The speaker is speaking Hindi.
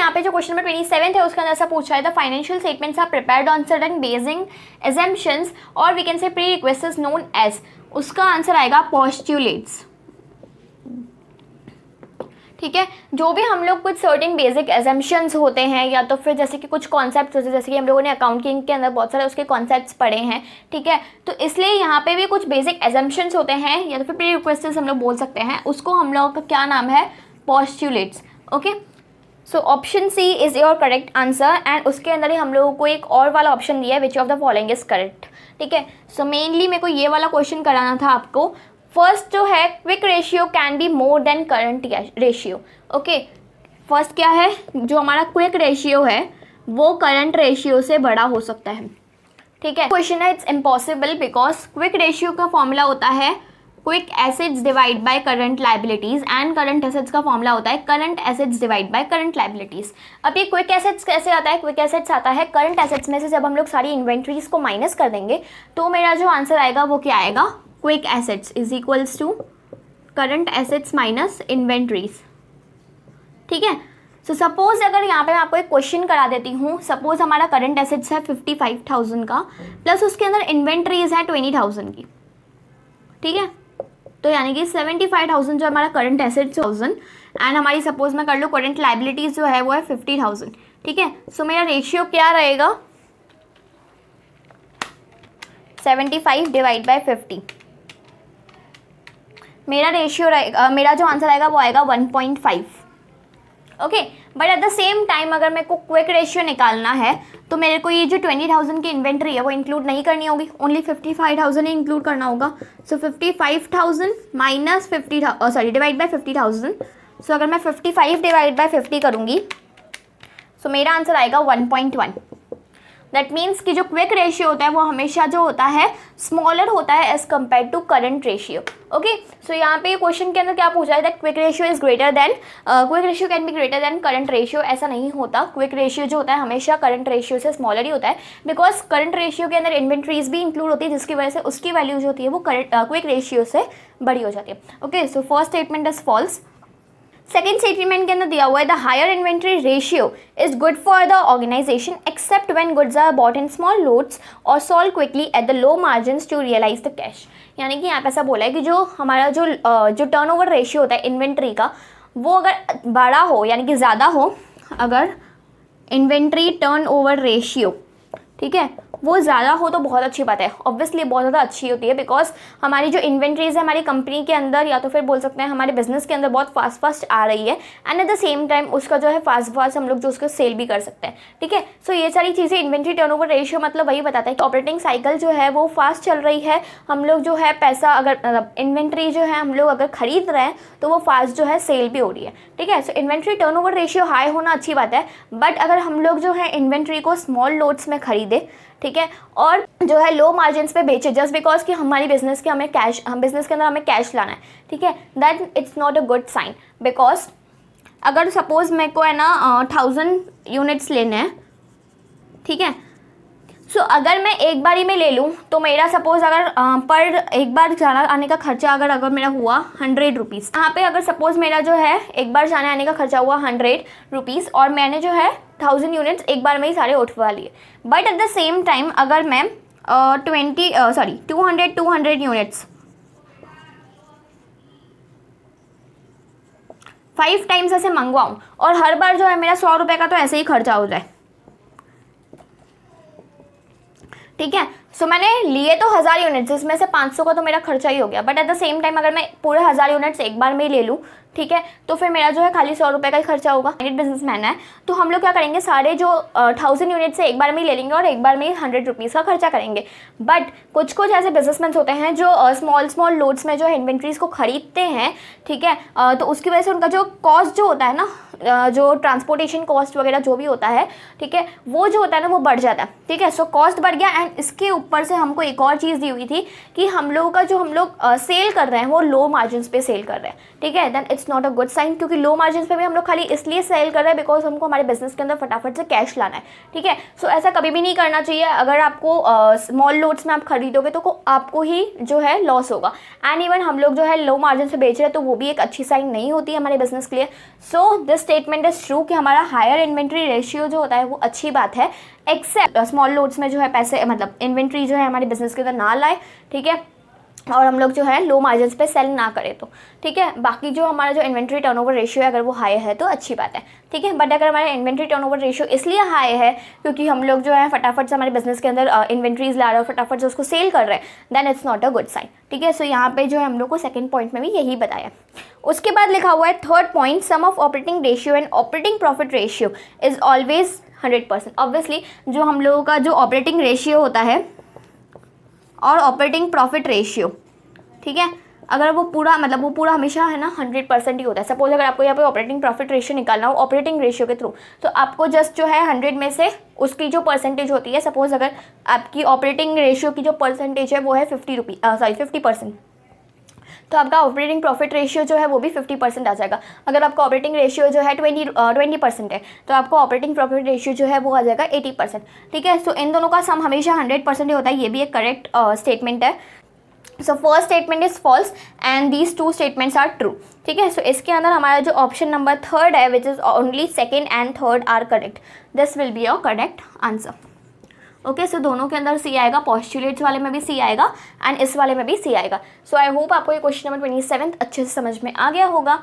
यहाँ पे जो क्वेश्चन नंबर 27 है उसके अंदर ऐसा पूछा है, the financial statements are prepared on certain basic assumptions और we can say pre request known as, उसका आंसर आएगा पोस्टुलेट्स। ठीक है, जो भी हम लोग कुछ सर्टेन बेसिक एजम्पशंस होते हैं या तो फिर जैसे कि कुछ कॉन्सेप्ट्स होते हैं, जैसे कि हम लोगों ने अकाउंटिंग के अंदर बहुत सारे उसके कॉन्सेप्ट्स पढ़े हैं। ठीक है, तो इसलिए यहाँ पे भी कुछ बेसिक एजम्पशंस होते हैं या तो फिर प्री रिक्वेस्ट्स हम लोग बोल सकते हैं, उसको हम लोगों का क्या नाम है, postulates. Okay, so option C is your correct answer and उसके अंदर ही हम लोगों को एक और वाला ऑप्शन दिया है, which of the following is correct. ठीक है, सो मेनली मेरे को ये वाला क्वेश्चन कराना था आपको। फर्स्ट जो है, quick ratio can be more than current ratio. Okay, first क्या है, जो हमारा क्विक रेशियो है वो करंट रेशियो से बड़ा हो सकता है। ठीक है, क्वेश्चन है it's impossible because quick ratio का फॉर्मूला होता है quick assets divide by current liabilities and current assets का फॉर्मूला होता है current assets divide by current liabilities. अब ये क्विक एसेट्स कैसे आता है, क्विक एसेट्स आता है करंट एसेट्स में से जब हम लोग सारी इन्वेंट्रीज को माइनस कर देंगे तो मेरा जो आंसर आएगा वो क्या आएगा, quick assets is equals to current assets minus inventories. ठीक है, सो सपोज अगर यहाँ पे मैं आपको एक क्वेश्चन करा देती हूँ, सपोज हमारा करंट एसेट्स है 55,000 का प्लस उसके अंदर इन्वेंट्रीज है 20,000 की। ठीक है, तो यानी कि 75,000 जो हमारा करंट एसेट्स 1000 एंड हमारी सपोज मैं कर लूँ करंट लाइबिलिटीज जो है वो है 50,000। ठीक है, सो मेरा रेशियो क्या रहेगा, 75 डिवाइड बाय 50। मेरा रेशियो रहेगा, मेरा जो आंसर आएगा वो आएगा 1.5। Okay, but at the same time अगर मेरे को क्विक रेशियो निकालना है तो मेरे को ये जो 20,000 की इन्वेंट्री है वो इंक्लूड नहीं करनी होगी, ओनली 55,000 ही इंक्लूड करना होगा। सो 55,000 माइनस 50,000 सॉरी डिवाइड बाय 50,000। सो अगर मैं 55 डिवाइड बाय 50 करूँगी सो मेरा आंसर आएगा 1.1। दैट मीन्स कि जो क्विक रेशियो होता है वो हमेशा जो होता है स्मॉलर होता है as compare to current ratio. Okay, so यहाँ पे क्वेश्चन के अंदर क्या पूछा है, that quick ratio is greater than quick ratio can be greater than current ratio. ऐसा नहीं होता, क्विक रेशियो जो होता है हमेशा करंट रेशियो से स्मॉलर ही होता है, बिकॉज करंट रेशियो के अंदर इन्वेंट्रीज भी इंक्लूड होती है जिसकी वजह से उसकी वैल्यू जो होती है वो क्विक रेशियो से बड़ी हो जाती है। Okay, so first statement is false. Second statement के अंदर दिया हुआ है the higher inventory ratio is good for the organisation except when goods are bought in small loads और sold quickly at the low margins to realise the cash. यानी कि यहाँ पे ऐसा बोला है कि जो हमारा जो टर्नओवर रेशियो होता है इन्वेंट्री का वो अगर बड़ा हो यानी कि ज़्यादा हो, अगर इन्वेंट्री टर्नओवर रेशियो ठीक है वो ज़्यादा हो तो बहुत अच्छी बात है, ऑब्वियसली बहुत ज़्यादा अच्छी होती है, बिकॉज हमारी जो इन्वेंट्रीज है हमारी कंपनी के अंदर या तो फिर बोल सकते हैं हमारे बिजनेस के अंदर बहुत फास्ट आ रही है and at the same time उसका जो है फास्ट हम लोग जो उसको सेल भी कर सकते हैं। ठीक है, सो ये सारी चीज़ें इन्वेंट्री टर्नओवर रेशियो मतलब वही बताता है कि ऑपरेटिंग साइकिल जो है वो फास्ट चल रही है, हम लोग जो है पैसा अगर इन्वेंट्री जो है हम लोग अगर खरीद रहे हैं तो वो फास्ट जो है सेल भी हो रही है। ठीक है, सो इन्वेंट्री टर्नओवर रेशियो हाई होना अच्छी बात है, बट अगर हम लोग जो है इन्वेंट्री को स्मॉल लोड्स में खरीदे, ठीक है, और जो है लो मार्जिन्स पे बेचे जस्ट बिकॉज कि हमारी बिजनेस के बिजनेस के अंदर हमें कैश लाना है, ठीक है, that it's not a good sign. Because अगर सपोज मेरे को है ना 1000 यूनिट्स लेने हैं, ठीक है, सो अगर मैं एक बारी में ले लूँ तो मेरा सपोज अगर पर एक बार जाना आने का खर्चा अगर मेरा हुआ 100 रुपीज़, यहाँ पे अगर सपोज मेरा जो है एक बार जाने आने का खर्चा हुआ 100 रुपीज़ और मैंने जो है 1000 यूनिट्स एक बार में ही सारे उठवा लिए, but at the same time अगर मैं 200 यूनिट्स 5 टाइम्स ऐसे मंगवाऊँ और हर बार जो है मेरा 100 रुपये का तो ऐसे ही खर्चा हो जाए, ठीक है, सो मैंने लिए तो 1000 यूनिट्स, इसमें से 500 का तो मेरा खर्चा ही हो गया, but at the same time अगर मैं पूरे 1000 यूनिट्स एक बार में ही ले लूँ, ठीक है, तो फिर मेरा जो है खाली 100 रुपये का ही खर्चा होगा। बिजनेसमैन है तो हम लोग क्या करेंगे, सारे जो 1000 यूनिट से एक बार में ही ले लेंगे और एक बार में ही 100 रुपीज़ का खर्चा करेंगे। बट कुछ ऐसे बिजनेसमैन होते हैं जो स्मॉल लोड्स में जो इन्वेंट्रीज को खरीदते हैं, ठीक है, तो उसकी वजह से उनका जो कॉस्ट जो होता है ना, जो ट्रांसपोर्टेशन कॉस्ट वगैरह जो भी होता है, ठीक है, वो जो होता है ना वो बढ़ जाता है। ठीक है, सो कॉस्ट बढ़ गया एंड इसके ऊपर से हमको एक और चीज़ दी हुई थी कि हम लोगों का जो हम लोग सेल कर रहे हैं वो लो मार्जिन पे सेल कर रहे हैं, ठीक है, then it's it's not a good sign, क्योंकि लो मार्जिन पे भी हम लोग खाली इसलिए सेल कर रहे हैं बिकॉज हमको हमारे बिजनेस के अंदर फटाफट से कैश लाना है, ठीक है। सो ऐसा कभी भी नहीं करना चाहिए। अगर आपको स्मॉल लोट्स में आप खरीदोगे तो आपको ही जो है लॉस होगा। एंड इवन हम लोग जो है लो मार्जिन से बेच रहे हैं तो वो भी एक अच्छी साइन नहीं होती है हमारे बिजनेस के लिए। So this statement is true कि हमारा हायर इन्वेंट्री रेशियो जो होता है वो अच्छी बात है, एक्सेप्ट स्मॉल लोट्स में जो है पैसे मतलब इन्वेंट्री जो है हमारे बिजनेस के अंदर ना लाए, ठीक है, और हम लोग जो है लो मार्जिन पे सेल ना करें तो, ठीक है। बाकी जो हमारा जो इन्वेंट्री टर्नओवर रेशियो है अगर वो हाई है तो अच्छी बात है, ठीक है। बट अगर हमारा इन्वेंट्री टर्नओवर रेशियो इसलिए हाई है क्योंकि हम लोग जो है फटाफट से हमारे बिजनेस के अंदर इन्वेंट्रीज ला रहे हैं और फटाफट से उसको सेल कर रहे हैं, then it's not a good sign, ठीक है। सो यहाँ पे जो है हम लोग को सेकंड पॉइंट में भी यही बताया। उसके बाद लिखा हुआ है third point, sum of operating ratio and operating profit ratio is always 100%। Obviously जो हम लोगों का जो ऑपरेटिंग रेशियो होता है और ऑपरेटिंग प्रॉफिट रेशियो, ठीक है, अगर वो पूरा मतलब वो पूरा हमेशा है ना 100% ही होता है। सपोज अगर आपको यहाँ पे ऑपरेटिंग प्रॉफिट रेशियो निकालना हो ऑपरेटिंग रेशियो के थ्रू, तो आपको जस्ट जो है 100 में से उसकी जो परसेंटेज होती है, सपोज अगर आपकी ऑपरेटिंग रेशियो की जो परसेंटेज है वो है 50%, तो आपका ऑपरेटिंग प्रॉफिट रेशियो जो है वो भी 50% आ जाएगा। अगर आपका ऑपरेटिंग रेशियो जो है 20% है तो आपको ऑपरेटिंग प्रॉफिट रेशियो जो है वो आ जाएगा 80%, ठीक है। सो इन दोनों का सम हमेशा 100% ही होता है, ये भी एक करेक्ट स्टेटमेंट है। So first statement is false and these two statements are true, ठीक है। सो इसके अंदर हमारा जो ऑप्शन नंबर थर्ड है which is only second and third are correct, this will be your correct answer. Okay, so दोनों के अंदर सी आएगा, पॉस्टुलेट्स वाले में भी सी आएगा एंड इस वाले में भी सी आएगा। सो आई होप आपको ये क्वेश्चन नंबर 27 अच्छे से समझ में आ गया होगा।